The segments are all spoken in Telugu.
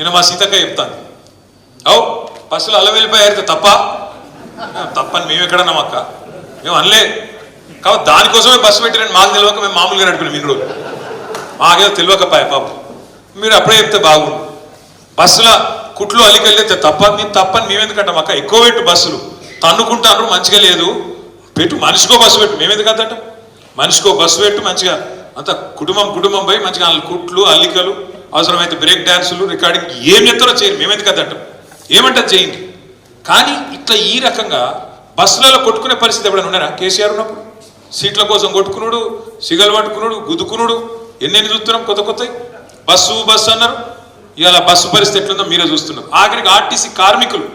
నేను మా సీతక్క చెప్తాను, అవు బస్సులు అల్ల వెళ్ళిపోయారు తప్పని మేము ఎక్కడన్నాం అక్క, మేము అనలే. కాబట్టి దానికోసమే బస్సు పెట్టిరని మాకు తెలియక మేము మామూలుగా నడిపినాం ఇన్ని రోజులు, మాకేదో తెలియకపాయ పాపం. మీరు అప్పుడే చెప్తే బాగుండు. బస్సుల కుట్లు అల్లికెళ్ళితే తప్పని మేమెందుకంటాం అక్క, ఎక్కువ పెట్టు బస్సులు తన్నుకుంటాను, మంచిగా లేదు పెట్టు, మనిషికో బస్సు పెట్టు, మేమెందుకు అంతటం, మనిషికో బస్సు పెట్టు మంచిగా, అంత కుటుంబం పోయి మంచిగా కుట్లు అల్లికలు అవసరమైతే బ్రేక్ డ్యాన్సులు రికార్డింగ్ ఏం చెప్తారో చేయరు, మేమెందుకు అంతటం, ఏమంటారు చేయండి. కానీ ఇట్లా ఈ రకంగా బస్సులలో కొట్టుకునే పరిస్థితి ఎప్పుడైనా ఉన్నారా? కేసీఆర్ ఉన్నప్పుడు సీట్ల కోసం కొట్టుకున్నాడు, సిగలు పట్టుకున్నాడు, గుద్దుకున్నాడు, ఎన్నెన్ని చూస్తున్నాం కొత్త బస్సు అన్నారు. ఇవాళ బస్సు పరిస్థితి ఎట్లుందో మీరే చూస్తున్నారు. ఆఖరికి ఆర్టీసీ కార్మికులు,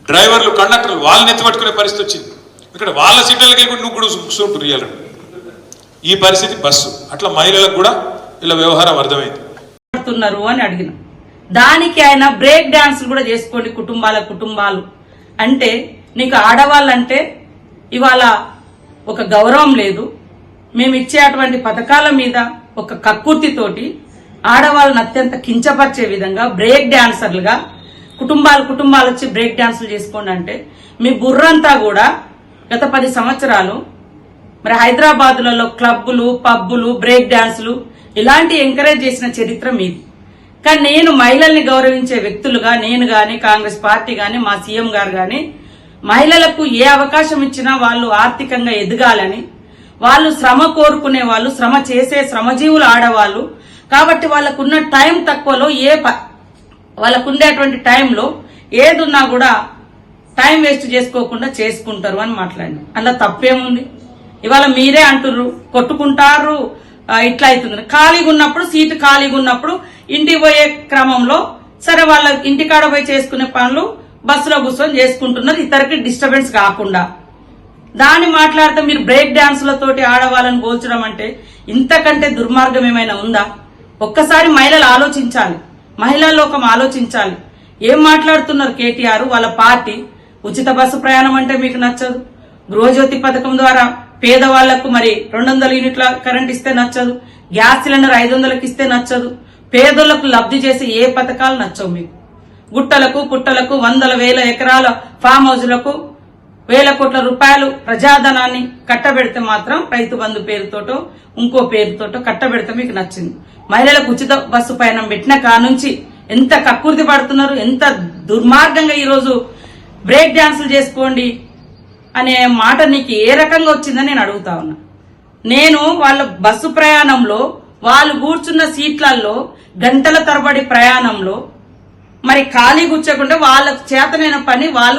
డ్రైవర్లు, కండక్టర్లు వాళ్ళని ఎత్తిపట్టుకునే పరిస్థితి వచ్చింది. ఇక్కడ వాళ్ళ సీట్లకి వెళ్ళి నువ్వు కూడా కూర్చుంటారు ఇవాళ. ఈ పరిస్థితి బస్సు. అట్లా మహిళలకు కూడా ఇలా వ్యవహారం అర్థమైంది అని అడిగిన దానికి ఆయన బ్రేక్ డాన్స్ కూడా చేసుకోండి కుటుంబాలు అంటే, నీకు ఆడవాళ్ళంటే ఇవాళ ఒక గౌరవం లేదు, మేము ఇచ్చేటువంటి పథకాల మీద ఒక కక్కుర్తితోటి ఆడవాళ్ళని అత్యంత కించపరిచే విధంగా బ్రేక్ డాన్సర్లుగా కుటుంబాలు వచ్చి బ్రేక్ డాన్సులు చేసుకోండి అంటే, మీ బుర్రంతా కూడా గత 10 సంవత్సరాలు మరి హైదరాబాదులలో క్లబ్బులు, పబ్బులు, బ్రేక్ డాన్సులు ఇలాంటి ఎంకరేజ్ చేసిన చరిత్ర మీది. కానీ నేను మహిళల్ని గౌరవించే వ్యక్తులుగా నేను గాని, కాంగ్రెస్ పార్టీ గాని, మా సీఎం గారు గాని మహిళలకు ఏ అవకాశం ఇచ్చినా వాళ్ళు ఆర్థికంగా ఎదగాలని, వాళ్ళు శ్రమ కోరుకునే వాళ్ళు, శ్రమ చేసే శ్రమజీవులు ఆడవాళ్ళు కాబట్టి వాళ్ళకున్న టైం తక్కువలో వాళ్ళకుండేటువంటి టైంలో ఏదున్నా కూడా టైం వేస్ట్ చేసుకోకుండా చేసుకుంటారు అని మాట్లాడినాం. అందులో తప్పేముంది? ఇవాళ మీరే అంటుర్రు కొట్టుకుంటారు ఇట్లా అవుతుంది. ఖాళీగా ఉన్నప్పుడు, సీటు ఖాళీగా ఉన్నప్పుడు ఇంటికి పోయే క్రమంలో సరే వాళ్ళ ఇంటికాడ పోయి చేసుకునే పనులు బస్సులో కూర్చొని చేసుకుంటున్నారు, ఇతరికి డిస్టర్బెన్స్ కాకుండా. దాన్ని మాట్లాడితే మీరు బ్రేక్ డాన్సులతోటి ఆడవాళ్ళని పోల్చడం అంటే ఇంతకంటే దుర్మార్గం ఏమైనా ఉందా? ఒక్కసారి మహిళలు ఆలోచించాలి, మహిళా లోకం ఆలోచించాలి. ఏం మాట్లాడుతున్నారు కేటీఆర్ వాళ్ళ పార్టీ? ఉచిత బస్సు ప్రయాణం అంటే మీకు నచ్చదు, గృహజ్యోతి పథకం ద్వారా పేదవాళ్లకు మరి 200 యూనిట్ల కరెంట్ ఇస్తే నచ్చదు, గ్యాస్ సిలిండర్ 500కి ఇస్తే నచ్చదు, పేదలకు లబ్ధి చేసే ఏ పథకాలు నచ్చవు మీకు. గుట్టలకు పుట్టలకు 100,000 ఎకరాల ఫామ్ హౌజ్లకు 1,000 కోట్ల రూపాయలు ప్రజాధనాన్ని కట్టబెడితే మాత్రం రైతు బంధు పేరుతోటో ఇంకో పేరుతోటో కట్టబెడితే మీకు నచ్చింది. మహిళలకు ఉచిత బస్సు పయనం పెట్టిన కానుంచి ఎంత కక్కుర్తి పడుతున్నారు, ఎంత దుర్మార్గంగా ఈరోజు బ్రేక్ డాన్సులు చేసుకోండి అనే మాట నీకు ఏ రకంగా వచ్చిందని నేను అడుగుతా ఉన్నా. నేను వాళ్ళ బస్సు ప్రయాణంలో వాళ్ళు కూర్చున్న సీట్లలో గంటల తరబడి ప్రయాణంలో మరి ఖాళీ కూర్చోకుండా వాళ్ళకు చేతనైన పని వాళ్ళు